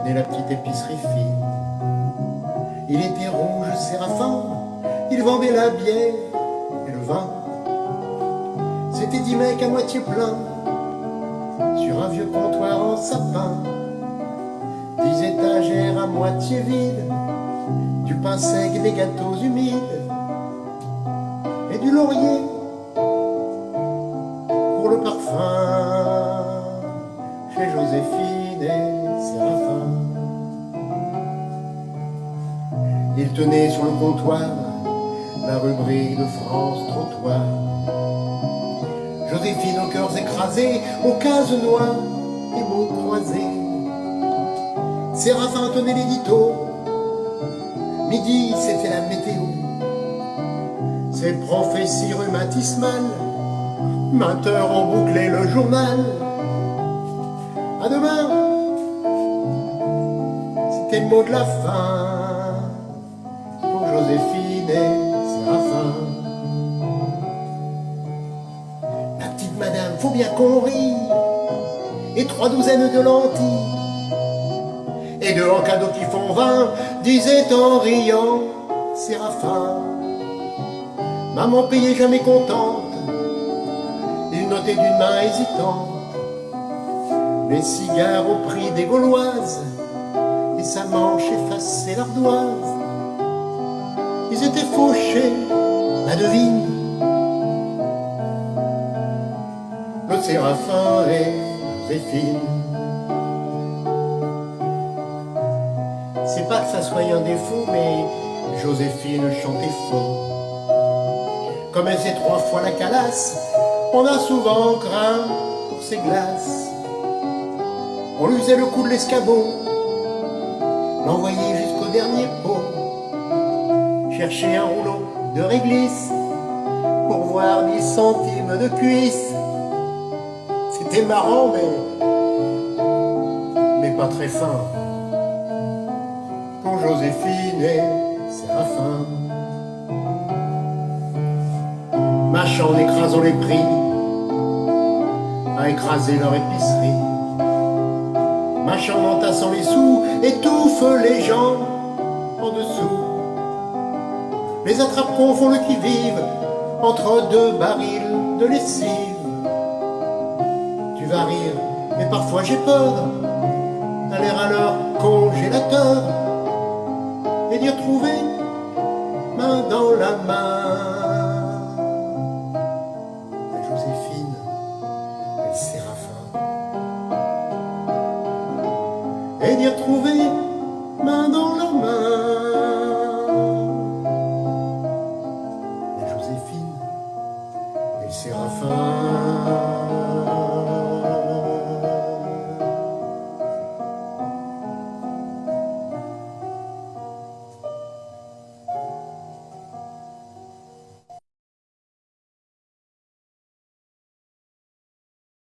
née la petite épicerie fine. Il était rouge, Séraphin, il vendait la bière et le vin. C'était 10 mecs à moitié plein, sur un vieux comptoir en sapin. 10 étagères à moitié vides, du pain sec, des gâteaux humides et du laurier pour le parfum, chez Joséphine et Séraphin. Il tenait sur le comptoir la rubrique de France Trottoir. Joséphine aux cœurs écrasés, aux cases noires et mots croisés. Séraphin tenait l'édito. Midi, c'était la météo. Ses prophéties rhumatismales, 20 heures en bouclait le journal. À demain, c'était le mot de la fin pour Joséphine et Séraphin. La petite madame, faut bien qu'on rie, et 3 douzaines de lentilles, et 2 en cadeaux qui font 20, disait en riant Séraphin. Maman payait jamais contente, il notait d'une main hésitante les cigares au prix des Gauloises, et sa manche effacée l'ardoise. Ils étaient fauchés, la devine, le Séraphin et Joséphine. C'est pas que ça soit un défaut, mais Joséphine chantait faux. Comme elle sait 3 fois la calasse, on a souvent craint pour ses glaces. On lui faisait le coup de l'escabeau, l'envoyait jusqu'au dernier pot, chercher un rouleau de réglisse pour voir 10 centimes de cuisse. C'était marrant, mais pas très fin pour Joséphine et Séraphin. Marchant en écrasant les prix, à écraser leur épicerie. Marchant en entassant les sous, étouffe les gens en dessous. Les attrape-cons font le qui-vive entre 2 barils de lessive. Tu vas rire, mais parfois j'ai peur d'aller à leur congélateur et d'y retrouver main dans la main Joséphine et Séraphin, et d'y retrouver main dans la main